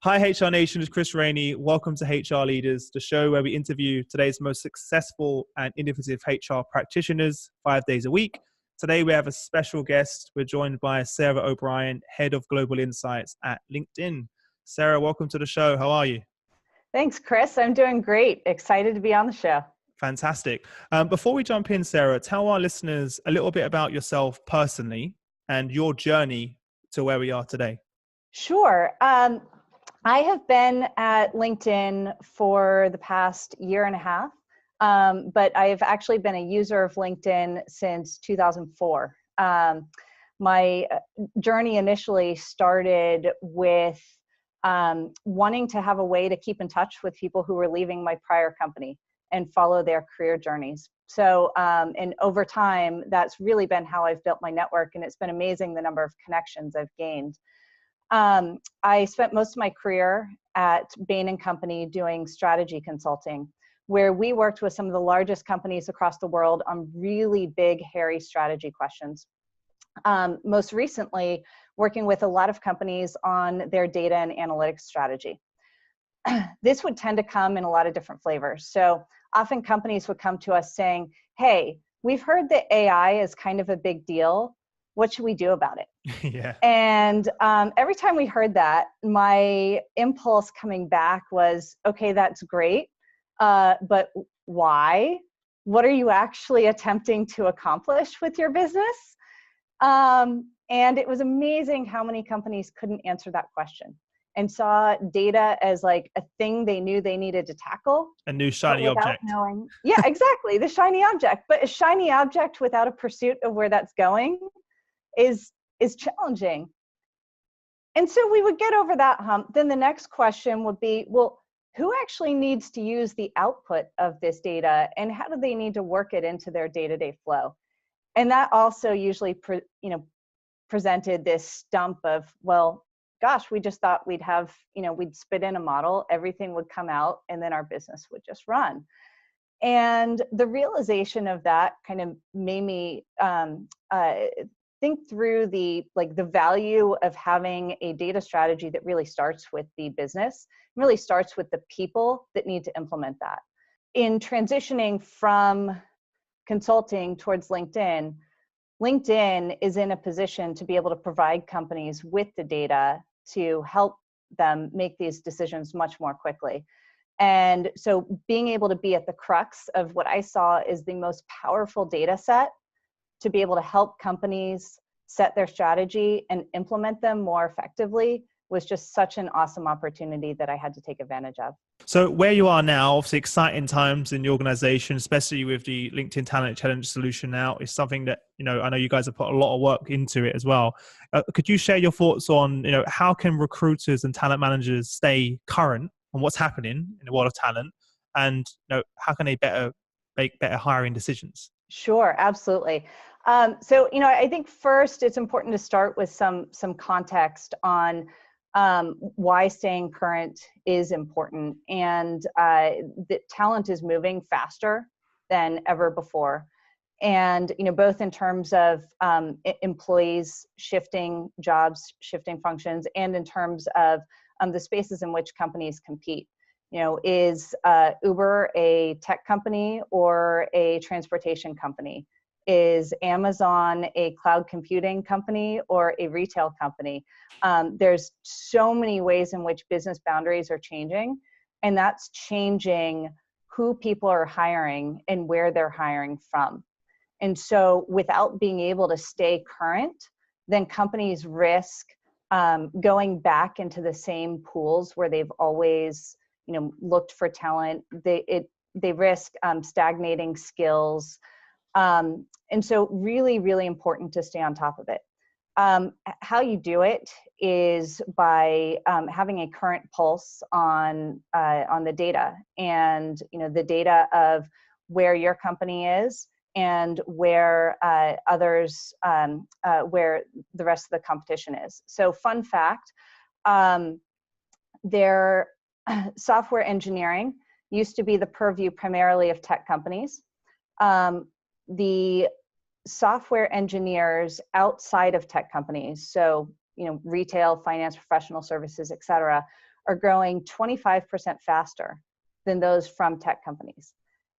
Hi, HR Nation. It's Chris Rainey. Welcome to HR Leaders, the show where we interview today's most successful and innovative HR practitioners 5 days a week. Today, we have a special guest. We're joined by Sarah O'Brien, Head of Global Insights at LinkedIn. Sarah, welcome to the show. How are you? Thanks, Chris. I'm doing great. Excited to be on the show. Fantastic. Before we jump in, Sarah, tell our listeners a little bit about yourself personally and your journey to where we are today. Sure. I have been at LinkedIn for the past year and a half, but I've actually been a user of LinkedIn since 2004. My journey initially started with wanting to have a way to keep in touch with people who were leaving my prior company and follow their career journeys. So, and over time, that's really been how I've built my network, and it's been amazing the number of connections I've gained. I spent most of my career at Bain & Company doing strategy consulting, where we worked with some of the largest companies across the world on really big, hairy strategy questions. Most recently, working with a lot of companies on their data and analytics strategy. This would tend to come in a lot of different flavors. So often companies would come to us saying, hey, we've heard that AI is kind of a big deal. What should we do about it? Yeah. And every time we heard that, my impulse coming back was, okay, that's great, but why? What are you actually attempting to accomplish with your business? And it was amazing how many companies couldn't answer that question and saw data as like a thing they knew they needed to tackle. A new shiny object. Knowing, yeah, exactly, the shiny object. But a shiny object without a pursuit of where that's going is challenging. And so we would get over that hump. Then the next question would be, well, who actually needs to use the output of this data, and how do they need to work it into their day-to-day flow? And that also usually presented this stump of, well, gosh, we just thought we'd have, we'd spit in a model, everything would come out, and then our business would just run. And the realization of that kind of made me think through the value of having a data strategy that really starts with the business, really starts with the people that need to implement that. In transitioning from consulting towards LinkedIn, LinkedIn is in a position to be able to provide companies with the data to help them make these decisions much more quickly. And so being able to be at the crux of what I saw is the most powerful data set to be able to help companies set their strategy and implement them more effectively was just such an awesome opportunity that I had to take advantage of. So where you are now, obviously exciting times in the organization, especially with the LinkedIn Talent Challenge solution now, is something that, I know you guys have put a lot of work into it as well. Could you share your thoughts on, how can recruiters and talent managers stay current on what's happening in the world of talent, and how can they make better hiring decisions? Sure, absolutely. So, I think first it's important to start with some context on why staying current is important, and that talent is moving faster than ever before. And, both in terms of employees shifting jobs, shifting functions, and in terms of the spaces in which companies compete. Is Uber a tech company or a transportation company? Is Amazon a cloud computing company or a retail company? There's so many ways in which business boundaries are changing, and that's changing who people are hiring and where they're hiring from. And so without being able to stay current, then companies risk going back into the same pools where they've always looked for talent. They risk stagnating skills. And so really, really important to stay on top of it. How you do it is by having a current pulse on the data, and the data of where your company is and where others, where the rest of the competition is. So fun fact, software engineering used to be the purview primarily of tech companies. The software engineers outside of tech companies, so retail, finance, professional services, et cetera, are growing 25% faster than those from tech companies.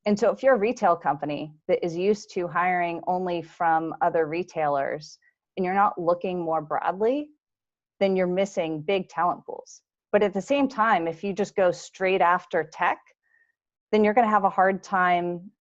And so if you're a retail company that is used to hiring only from other retailers and you're not looking more broadly, then you're missing big talent pools. But at the same time, if you just go straight after tech, then you're going to have a hard time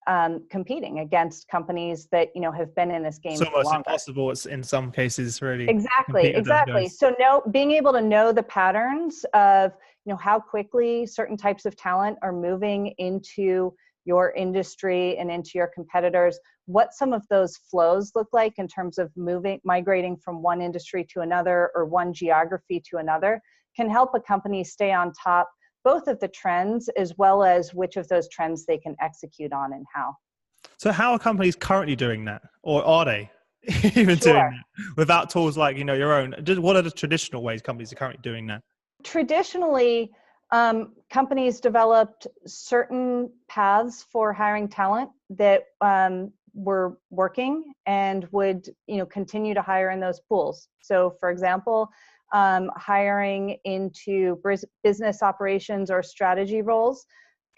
competing against companies that, you know, have been in this game It's for almost longer. impossible. It's in some cases really. Exactly. So being able to know the patterns of, you know, how quickly certain types of talent are moving into your industry and into your competitors, what some of those flows look like in terms of migrating from one industry to another or one geography to another, can help a company stay on top both of the trends as well as which of those trends they can execute on and how. So how are companies currently doing that? Or are they even doing that without tools like, you know, your own? What are the traditional ways companies are currently doing that? Traditionally, companies developed certain paths for hiring talent that were working and would, you know, continue to hire in those pools. So for example, hiring into business operations or strategy roles,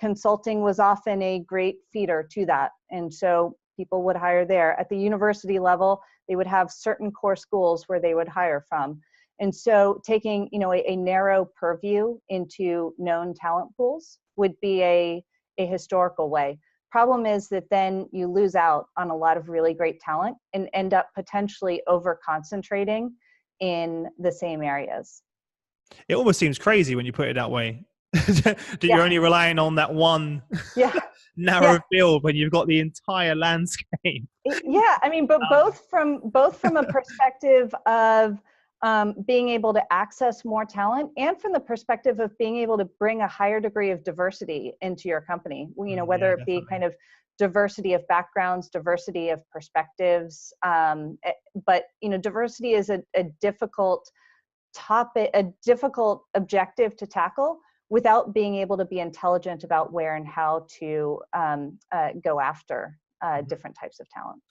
consulting was often a great feeder to that. And so people would hire there. At the university level, they would have certain core schools where they would hire from. And so taking, you know, a narrow purview into known talent pools would be a historical way. Problem is that then you lose out on a lot of really great talent and end up potentially over concentrating in the same areas. It almost seems crazy when you put it that way. That you're only relying on that one narrow field when you've got the entire landscape. Yeah, I mean, but both from a perspective of being able to access more talent and from the perspective of being able to bring a higher degree of diversity into your company, you know, whether it be kind of diversity of backgrounds, diversity of perspectives. But, you know, diversity is a difficult topic, a difficult objective to tackle without being able to be intelligent about where and how to go after different types of talent.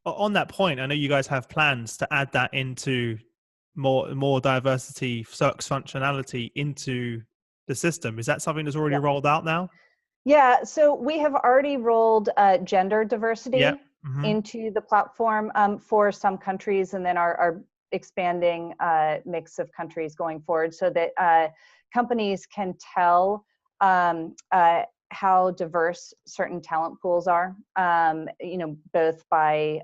On that point, I know you guys have plans to add that into more diversity functionality into the system. Is that something that's already rolled out now? Yeah, so we have already rolled gender diversity into the platform for some countries, and then our expanding mix of countries going forward, so that companies can tell how diverse certain talent pools are, you know, both by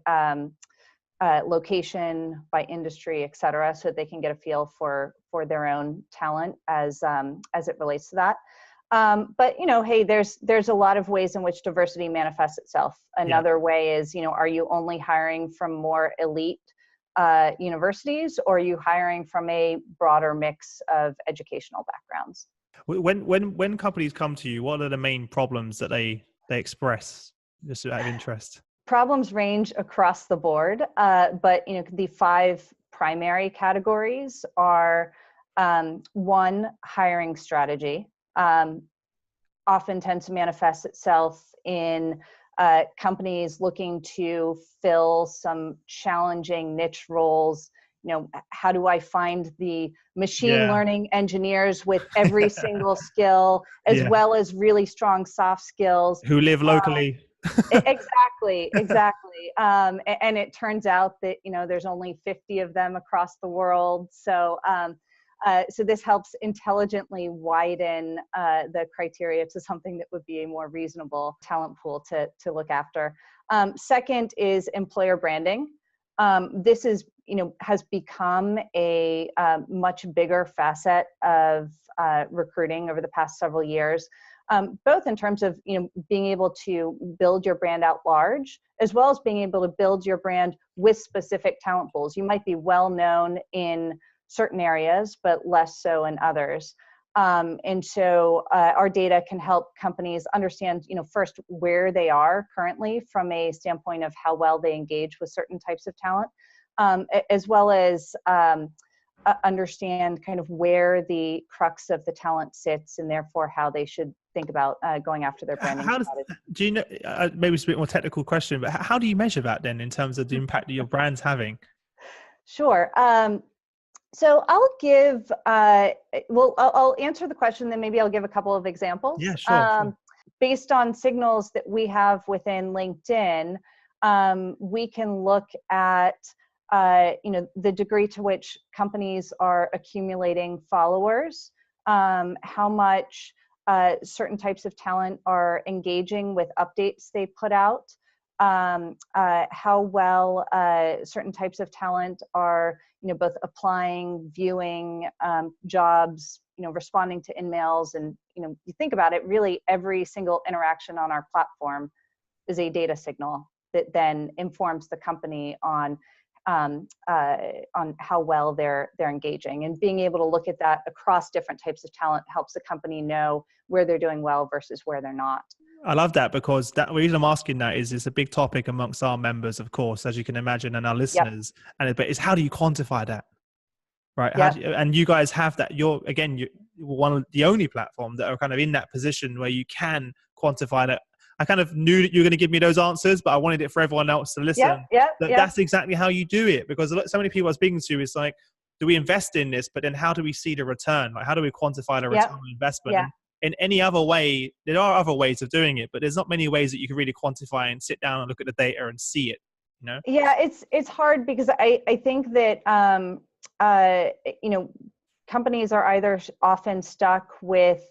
location, by industry, et cetera, so they can get a feel for their own talent as it relates to that. But, you know, hey, there's a lot of ways in which diversity manifests itself. Another way is, you know, are you only hiring from more elite universities, or are you hiring from a broader mix of educational backgrounds? When companies come to you, what are the main problems that they express, just out of interest? Problems range across the board, but, you know, the 5 primary categories are one, hiring strategy. Often tends to manifest itself in companies looking to fill some challenging niche roles. You know, how do I find the machine learning engineers with every single skill, as well as really strong soft skills, who live locally? Exactly. And it turns out that, you know, there's only 50 of them across the world. So so this helps intelligently widen the criteria to something that would be a more reasonable talent pool to look after. Second is employer branding. This is, you know, has become a much bigger facet of recruiting over the past several years, both in terms of, you know, being able to build your brand out large, as well as being able to build your brand with specific talent pools. You might be well known in certain areas, but less so in others. And so our data can help companies understand, you know, first where they are currently from a standpoint of how well they engage with certain types of talent, as well as understand kind of where the crux of the talent sits, and therefore how they should think about going after their branding strategy. Do you know, maybe it's a bit more technical question, but how do you measure that then in terms of the impact that your brand's having? Sure. So I'll give, I'll answer the question, then maybe I'll give a couple of examples. Yeah, sure. Based on signals that we have within LinkedIn, we can look at, the degree to which companies are accumulating followers, how much certain types of talent are engaging with updates they put out, how well certain types of talent are, both applying, viewing jobs, responding to emails. And, you think about it, really every single interaction on our platform is a data signal that then informs the company on how well they're engaging. And being able to look at that across different types of talent helps the company know where they're doing well versus where they're not. I love that, because the reason I'm asking that is it's a big topic amongst our members, of course, as you can imagine, and our listeners. But it's how do you quantify that, right? And you guys have that. You're one of the only platform that are kind of in that position where you can quantify that. I kind of knew that you were going to give me those answers, but I wanted it for everyone else to listen. That's exactly how you do it, because so many people I was speaking to, it's like, do we invest in this? But then how do we see the return? Like, how do we quantify the return on investment? Yeah. In any other way, there are other ways of doing it, but there's not many ways that you can really quantify and sit down and look at the data and see it, Yeah, it's hard, because I think that, companies are either often stuck with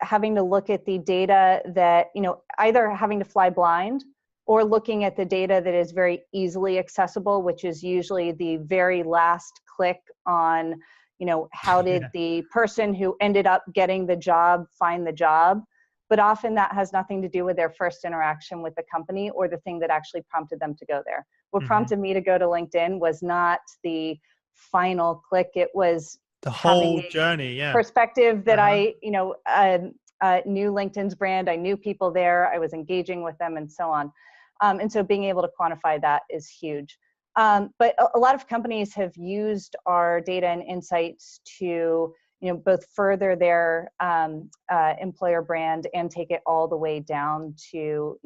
having to look at the data that, either having to fly blind or looking at the data that is very easily accessible, which is usually the very last click on, how did the person who ended up getting the job find the job? But often that has nothing to do with their first interaction with the company or the thing that actually prompted them to go there. What prompted me to go to LinkedIn was not the final click. It was the whole journey, perspective that I knew LinkedIn's brand. I knew people there. I was engaging with them and so on. And so being able to quantify that is huge. But a lot of companies have used our data and insights to, both further their employer brand and take it all the way down to,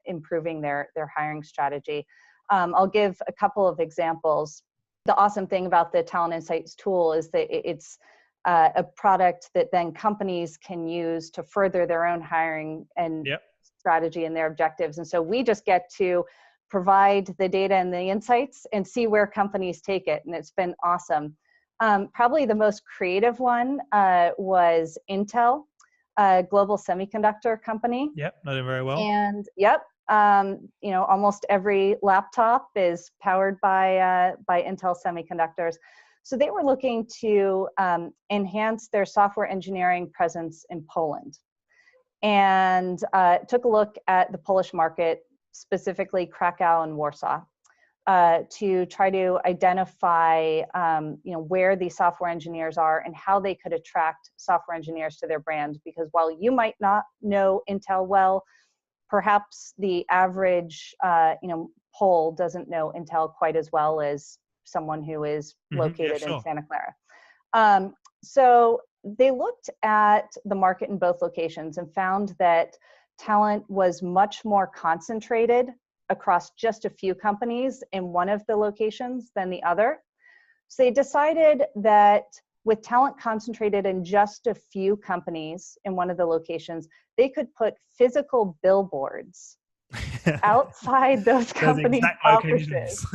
improving their hiring strategy. I'll give a couple of examples. The awesome thing about the Talent Insights tool is that it's a product that then companies can use to further their own hiring and strategy and their objectives. And so we just get to provide the data and the insights and see where companies take it. And it's been awesome. Probably the most creative one was Intel, a global semiconductor company. Yep, know them very well. And almost every laptop is powered by Intel semiconductors. So they were looking to enhance their software engineering presence in Poland, and took a look at the Polish market, specifically Krakow and Warsaw, to try to identify where the software engineers are and how they could attract software engineers to their brand. Because while you might not know Intel well, perhaps the average Pole doesn't know Intel quite as well as someone who is located in Santa Clara. So they looked at the market in both locations and found that talent was much more concentrated across just a few companies in one of the locations than the other. So they decided that with talent concentrated in just a few companies in one of the locations, they could put physical billboards outside those companies' offices.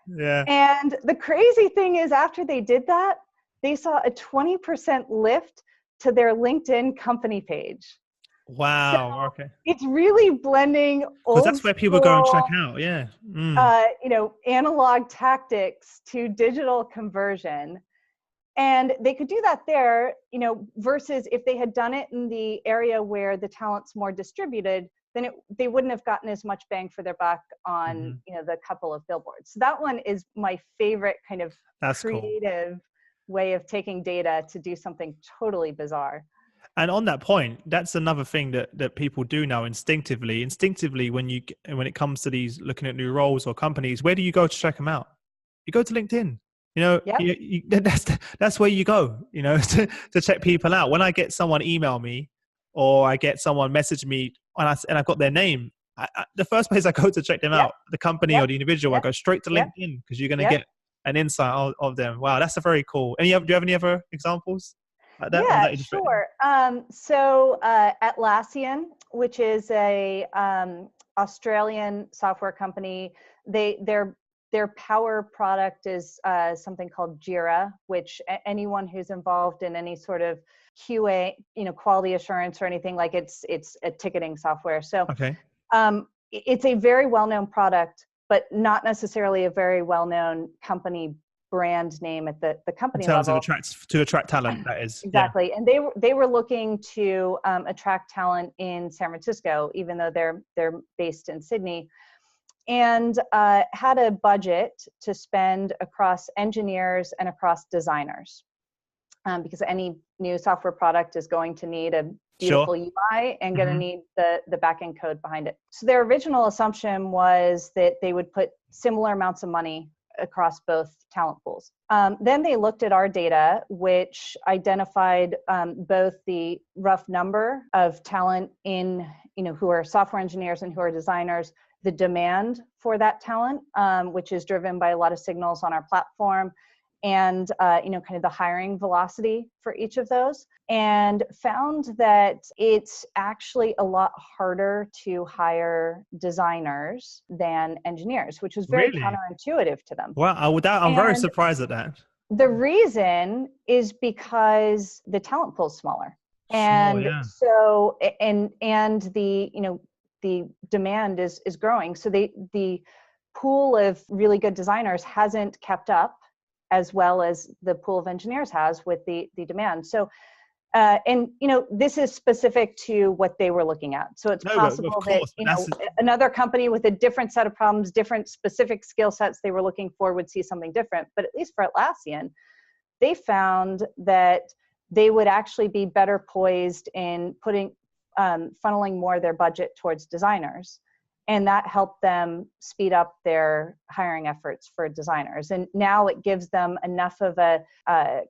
And the crazy thing is, after they did that, they saw a 20% lift to their LinkedIn company page. Wow. So okay. It's really blending old, that's where people go and check out. Yeah. Analog tactics to digital conversion. And they could do that there, versus if they had done it in the area where the talent's more distributed, then they wouldn't have gotten as much bang for their buck on, the couple of billboards. So that one is my favorite kind of creative way of taking data to do something totally bizarre. And on that point, that's another thing that people do now instinctively. Instinctively, when it comes to these looking at new roles or companies, where do you go to check them out? You go to LinkedIn. That's where you go. To check people out. When I get someone email me, or I get someone message me, and I've got their name, the first place I go to check them out, the company or the individual, I go straight to LinkedIn, because you're going to get an insight of them. Wow, that's a very cool. Do you have any other examples like that? Or Yeah, that you just sure. Atlassian, which is a Australian software company, their power product is something called Jira, which anyone who's involved in any sort of QA, quality assurance or anything, like it's a ticketing software. So okay. It's a very well-known product, but not necessarily a very well-known company brand name at the company In terms level. of to attract talent, that is. Exactly. Yeah. And they were looking to attract talent in San Francisco, even though they're based in Sydney, and had a budget to spend across engineers and across designers, because any new software product is going to need a beautiful UI and going to need the backend code behind it. So their original assumption was that they would put similar amounts of money across both talent pools. Then they looked at our data, which identified both the rough number of talent in, who are software engineers and who are designers, the demand for that talent, which is driven by a lot of signals on our platform, and kind of the hiring velocity for each of those, and found that it's actually a lot harder to hire designers than engineers, which was very counterintuitive to them. Wow, I'm very surprised at that. The reason is because the talent pool is smaller. And so, and the demand is growing. So the pool of really good designers hasn't kept up as well as the pool of engineers has with the demand. So, this is specific to what they were looking at. So it's possible that, another company with a different set of problems, different specific skill sets they were looking for would see something different. But at least for Atlassian, they found that they would actually be better poised in funneling more of their budget towards designers. And that helped them speed up their hiring efforts for designers. And now it gives them enough of a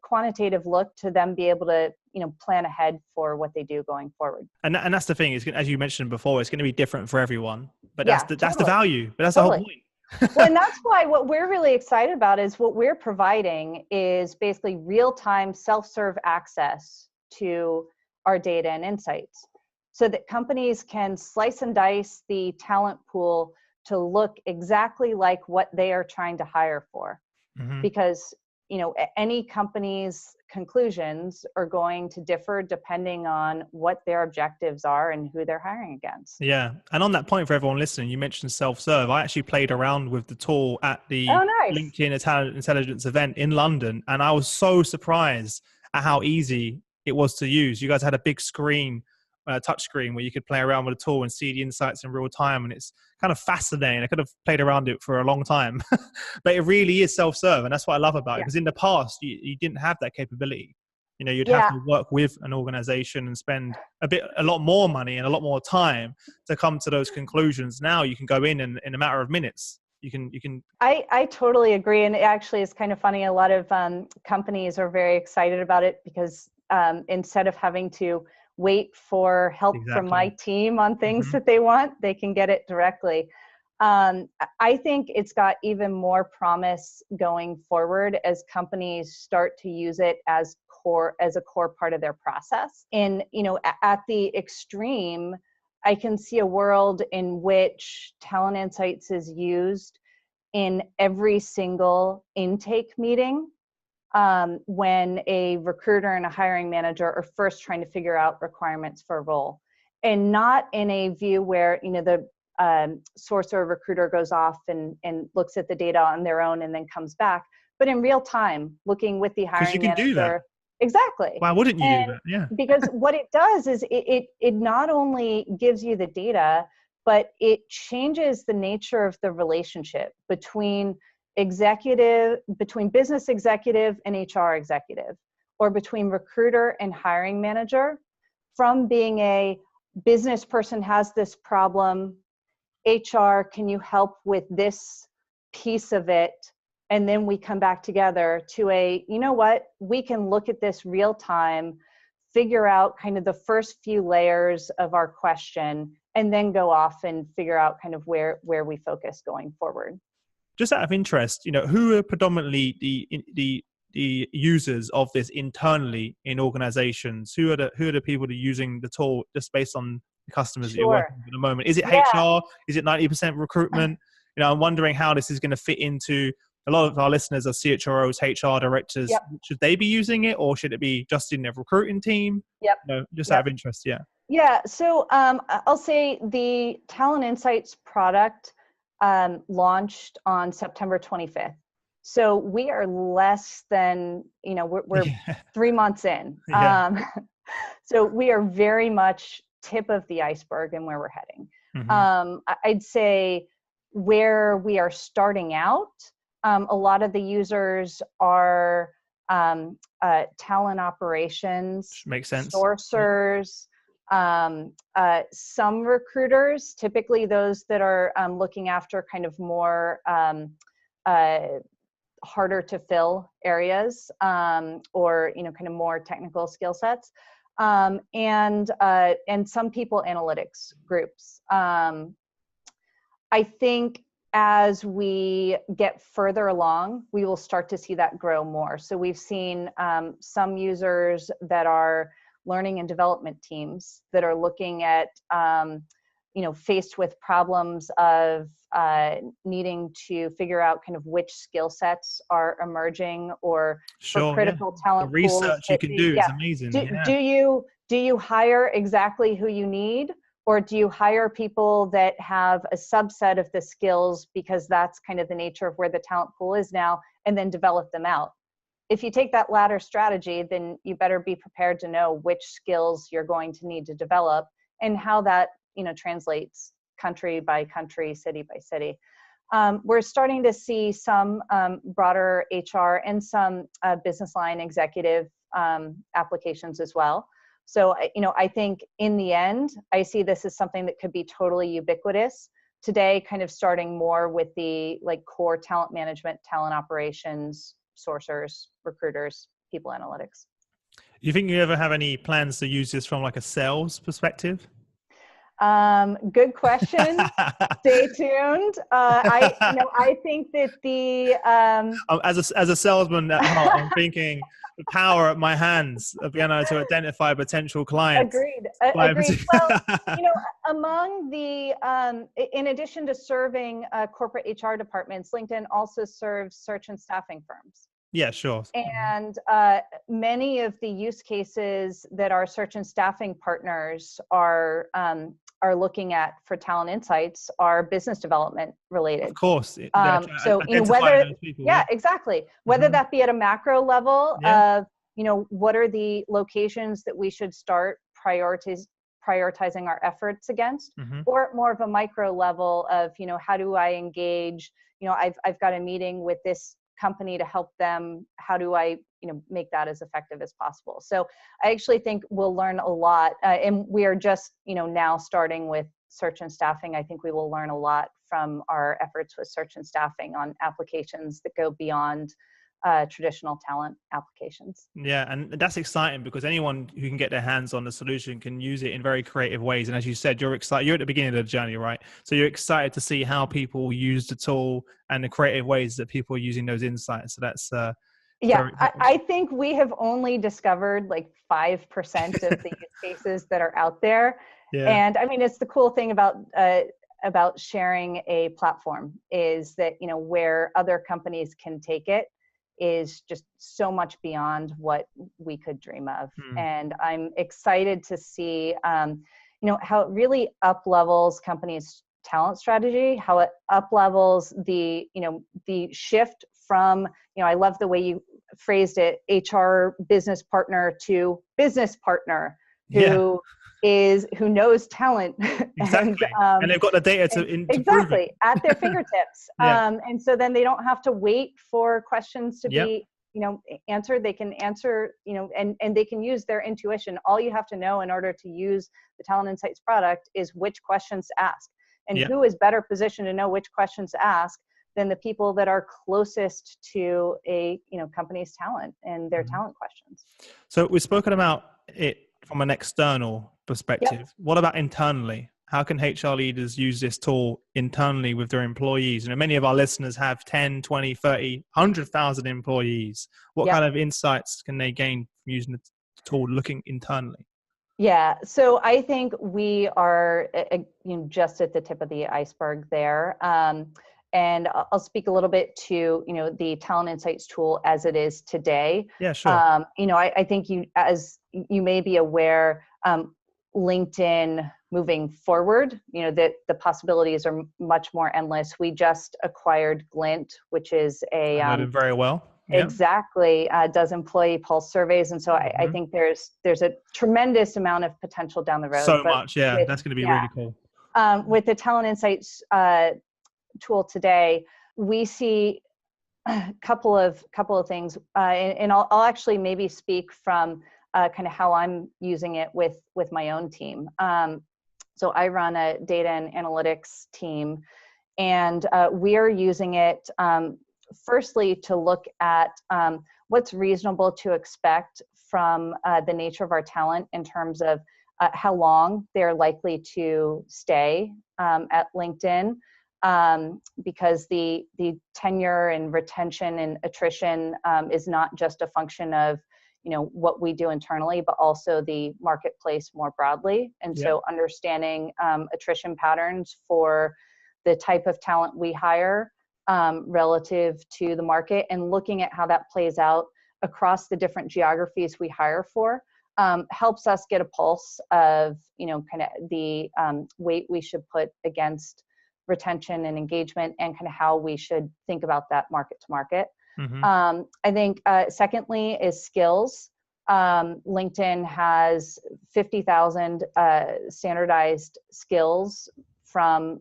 quantitative look to them be able to, plan ahead for what they do going forward. And that's the thing, is, as you mentioned before, it's going to be different for everyone. But that's the value. But that's the whole point. Well, and that's why what we're really excited about is what we're providing is basically real-time self-serve access to our data and insights, so that companies can slice and dice the talent pool to look exactly like what they are trying to hire for. Because, any company's conclusions are going to differ depending on what their objectives are and who they're hiring against. Yeah. And on that point, for everyone listening, you mentioned self-serve. I actually played around with the tool at the LinkedIn Talent Intelligence event in London. And I was so surprised at how easy it was to use. You guys had a big screen, touch screen, where you could play around with the tool and see the insights in real time, and it's kind of fascinating. I could have played around it for a long time, but it really is self-serve, and that's what I love about it. Because in the past, you didn't have that capability. You'd have to work with an organization and spend a lot more money and a lot more time to come to those conclusions. Now you can go in a matter of minutes. You can. I totally agree, and it actually is kind of funny. A lot of companies are very excited about it because instead of having to wait for help from my team on things that they want, they can get it directly. I think it's got even more promise going forward as companies start to use it as a core part of their process. And, at the extreme, I can see a world in which Talent Insights is used in every single intake meeting, when a recruiter and a hiring manager are first trying to figure out requirements for a role, and not in a view where, the source or recruiter goes off and looks at the data on their own and then comes back, but in real time, looking with the hiring manager. Do that. Exactly. Why wouldn't you do that? Yeah. Because what it does is it not only gives you the data, but it changes the nature of the relationship between business executive and HR executive, or between recruiter and hiring manager, from being a business person has this problem, HR, can you help with this piece of it? And then we come back together to we can look at this real time, figure out kind of the first few layers of our question, and then go off and figure out kind of where we focus going forward. Just out of interest, who are predominantly the users of this internally in organizations? Who are the people that are using the tool, just based on the customers that you're working with at the moment? Is it HR? Is it 90% recruitment? I'm wondering how this is going to fit into a lot of our listeners are CHROs, HR directors. Yep. Should they be using it, or should it be just in their recruiting team? Yep. Just out of interest. Yeah. Yeah. So I'll say the Talent Insights product launched on September 25th. So we are less than, we're 3 months in. Yeah. So we are very much tip of the iceberg and where we're heading. I'd say where we are starting out, a lot of the users are talent operations, makes sense, sourcers, some recruiters, typically those that are looking after kind of more harder to fill areas, or kind of more technical skill sets, and some people analytics groups. I think as we get further along, we will start to see that grow more. So we've seen some users that are learning and development teams that are looking at, faced with problems of needing to figure out kind of which skill sets are emerging, or for critical talent the research pools you can do is amazing. Do you hire exactly who you need? Or do you hire people that have a subset of the skills because that's kind of the nature of where the talent pool is now, and then develop them out? If you take that latter strategy, then you better be prepared to know which skills you're going to need to develop and how that, translates country by country, city by city. We're starting to see some broader HR and some business line executive applications as well. So, I think in the end, I see this as something that could be totally ubiquitous. Today, kind of starting more with the core talent management, talent operations, sourcers, recruiters, people analytics. You think you ever have any plans to use this from a sales perspective? Good question. Stay tuned. I think that as a salesman at heart, I'm thinking the power at my hands of being able to identify potential clients. Agreed. Well, among the, in addition to serving corporate HR departments, LinkedIn also serves search and staffing firms. Yeah, sure. And many of the use cases that our search and staffing partners are looking at for Talent Insights are business development related. Of course. So exactly. Whether that be at a macro level of, what are the locations that we should start prioritizing our efforts against, or more of a micro level of, how do I engage? I've got a meeting with this company to help them. How do I, make that as effective as possible? So I actually think we'll learn a lot, and we are just, now starting with search and staffing. I think we will learn a lot from our efforts with search and staffing on applications that go beyond traditional talent applications. Yeah, and that's exciting because anyone who can get their hands on the solution can use it in very creative ways. And as you said, you're excited. You're at the beginning of the journey, right? So you're excited to see how people use the tool and the creative ways that people are using those insights. So that's I think we have only discovered 5% of the use cases that are out there. Yeah. And I mean, it's the cool thing about sharing a platform is that, where other companies can take it is just so much beyond what we could dream of. And I'm excited to see, how it really up-levels companies' talent strategy, how it up-levels the shift from, I love the way you phrased it, HR business partner to business partner who knows talent. Exactly. And they've got the data to exactly at their fingertips. And so then they don't have to wait for questions to be, answered. They can answer, and they can use their intuition. All you have to know in order to use the Talent Insights product is which questions to ask. And who is better positioned to know which questions to ask than the people that are closest to a company's talent and their talent questions. So we've spoken about it from an external perspective. What about internally? how can HR leaders use this tool internally with their employees? You know, many of our listeners have 10, 20, 30, 100,000 employees. What Yep. kind of insights can they gain from using the tool looking internally? Yeah, so I think we are just at the tip of the iceberg there. And I'll speak a little bit to the Talent Insights tool as it is today. Yeah, sure. I think as you may be aware, LinkedIn moving forward, that the possibilities are much more endless. We just acquired Glint, which is I know them very well. Yeah. Exactly, does employee pulse surveys, and so I think there's a tremendous amount of potential down the road. So much, yeah. That's going to be really cool. With the Talent Insights tool today, we see a couple of things, and I'll actually maybe speak from kind of how I'm using it with my own team. So I run a data and analytics team, and we are using it firstly to look at what's reasonable to expect from the nature of our talent in terms of how long they're likely to stay at LinkedIn, because the tenure and retention and attrition is not just a function of what we do internally, but also the marketplace more broadly. And so understanding attrition patterns for the type of talent we hire relative to the market, and looking at how that plays out across the different geographies we hire for helps us get a pulse of kind of the weight we should put against retention and engagement, and kind of how we should think about that market to market. I think secondly is skills. LinkedIn has 50,000 standardized skills from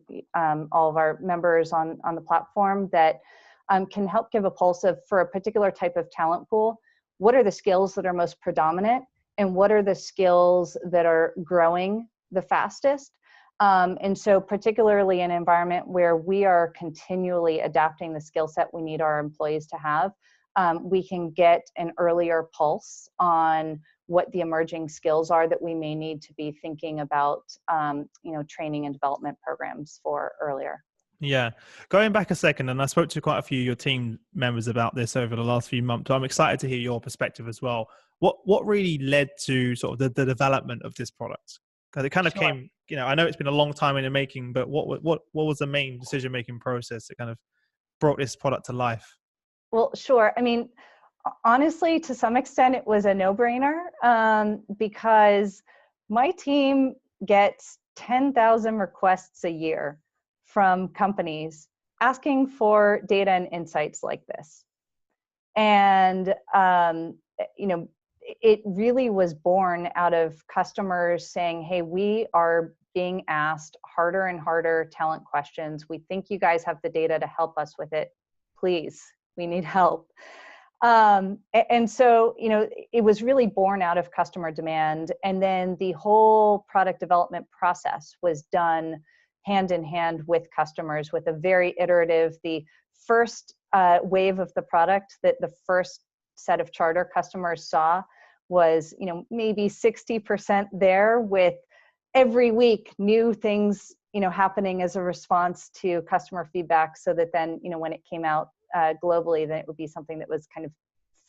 all of our members on the platform that can help give a pulse of, for a particular type of talent pool, what are the skills that are most predominant, and what are the skills that are growing the fastest. And so particularly in an environment where we are continually adapting the skill set we need our employees to have, we can get an earlier pulse on what the emerging skills are that we may need to be thinking about, training and development programs for earlier. Yeah. Going back a second, and I spoke to quite a few of your team members about this over the last few months. So I'm excited to hear your perspective as well. What really led to sort of the development of this product? Because it kind of came, I know it's been a long time in the making, but what was the main decision-making process that kind of brought this product to life? Well, sure. I mean, honestly, to some extent, it was a no-brainer because my team gets 10,000 requests a year from companies asking for data and insights like this. And, it really was born out of customers saying, hey, we are being asked harder and harder talent questions. We think you guys have the data to help us with it. Please, we need help. And so, it was really born out of customer demand. And then the whole product development process was done hand in hand with customers, with a very iterative, the first wave of the product that the first set of charter customers saw was, maybe 60% there, with every week new things, happening as a response to customer feedback, so that then, when it came out globally, then it would be something that was kind of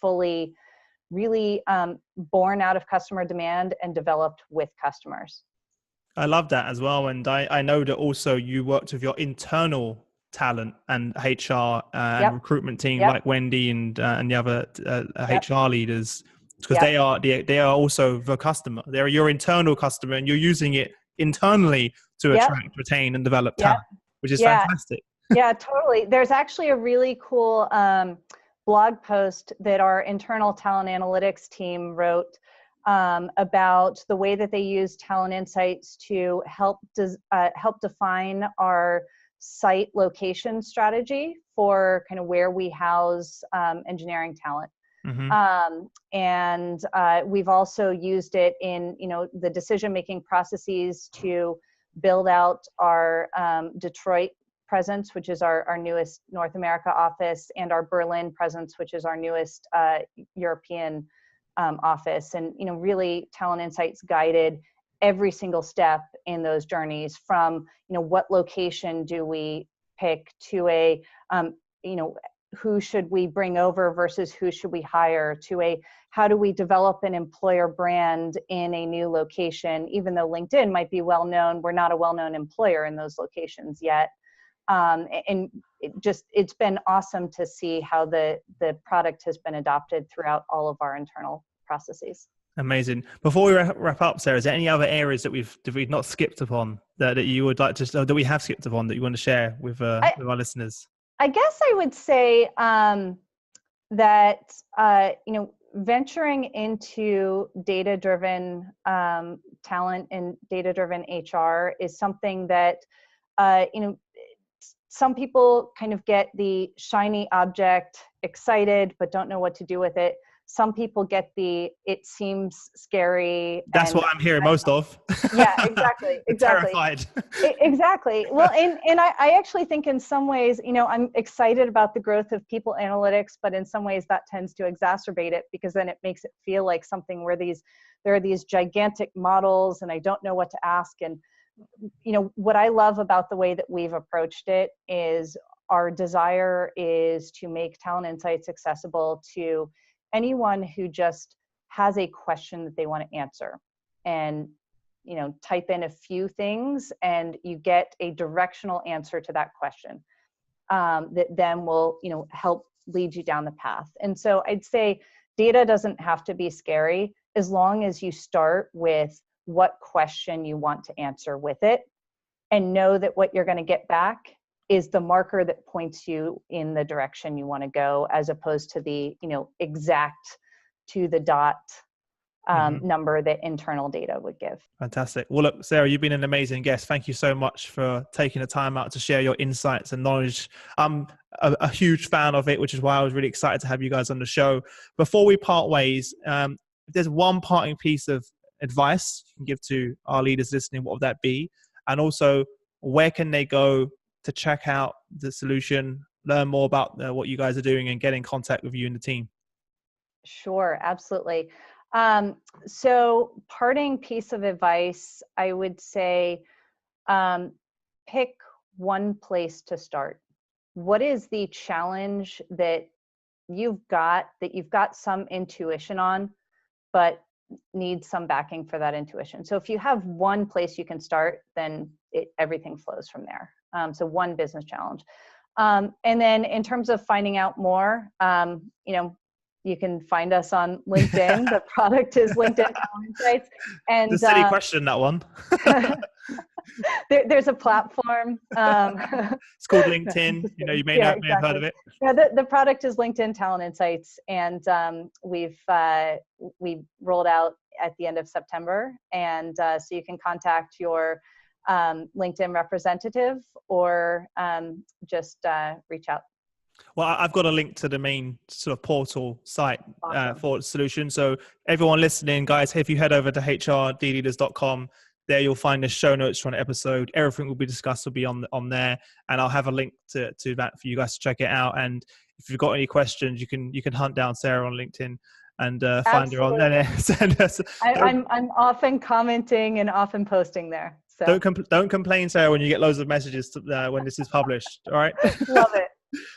fully, really born out of customer demand and developed with customers. I love that as well. And I know that also you worked with your internal talent and HR and recruitment team, like Wendy and the other HR leaders, because they are also the customer. They're your internal customer, and you're using it internally to attract, retain, and develop talent, which is fantastic. Yeah, totally. There's actually a really cool blog post that our internal talent analytics team wrote about the way that they use Talent Insights to help define our site location strategy for kind of where we house engineering talent. And we've also used it in the decision-making processes to build out our Detroit presence, which is our newest North America office, and our Berlin presence, which is our newest European office. And really, Talent Insights guided every single step in those journeys, from, what location do we pick, to a, who should we bring over versus who should we hire, to a, how do we develop an employer brand in a new location? Even though LinkedIn might be well known, we're not a well-known employer in those locations yet. And it's been awesome to see how the product has been adopted throughout all of our internal processes. Amazing. Before we wrap up, Sarah, is there any other areas that we've not skipped upon that you would like to, that we have skipped upon, that you want to share with our listeners? I guess I would say that venturing into data-driven talent and data-driven HR is something that some people kind of get the shiny object excited but don't know what to do with it. Some people get it seems scary. That's what I'm hearing most of. Yeah, exactly. Terrified. Exactly. Well, and I actually think in some ways, I'm excited about the growth of people analytics, but in some ways that tends to exacerbate it, because then it makes it feel like something where there are these gigantic models and I don't know what to ask. And, what I love about the way that we've approached it is our desire is to make Talent Insights accessible to anyone who just has a question that they want to answer, and type in a few things and you get a directional answer to that question that then will help lead you down the path. And so I'd say data doesn't have to be scary, as long as you start with what question you want to answer with it, and know that what you're going to get back is the marker that points you in the direction you want to go, as opposed to the, exact to the dot number that internal data would give. Fantastic. Well, look, Sarah, you've been an amazing guest. Thank you so much for taking the time out to share your insights and knowledge. I'm a huge fan of it, which is why I was really excited to have you guys on the show. Before we part ways, if there's one parting piece of advice you can give to our leaders listening, what would that be? And also, where can they go to check out the solution, learn more about what you guys are doing, and get in contact with you and the team? Sure, absolutely. So parting piece of advice, I would say, pick one place to start. What is the challenge that you've got some intuition on, but need some backing for that intuition? So if you have one place you can start, then everything flows from there. So one business challenge. And then in terms of finding out more, you can find us on LinkedIn. The product is LinkedIn Talent Insights. And the silly question, that one. There's a platform. It's called LinkedIn. You may not have heard of it. Yeah, the product is LinkedIn Talent Insights, and we rolled out at the end of September. And so you can contact your LinkedIn representative, or just reach out. Well, I've got a link to the main sort of portal site for the solution. So everyone listening, guys, if you head over to hrdleaders.com, there you'll find the show notes from an episode. Everything will be discussed will be on there, and I'll have a link to that for you guys to check it out. And if you've got any questions, you can hunt down Sarah on LinkedIn and find her on there. Send us. I'm often commenting and often posting there. So don't complain, Sarah, when you get loads of messages when this is published. All right. Love it.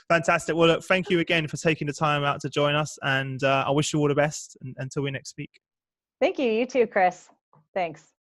Fantastic. Well, look, thank you again for taking the time out to join us, and I wish you all the best until we next speak. Thank you. You too, Chris. Thanks.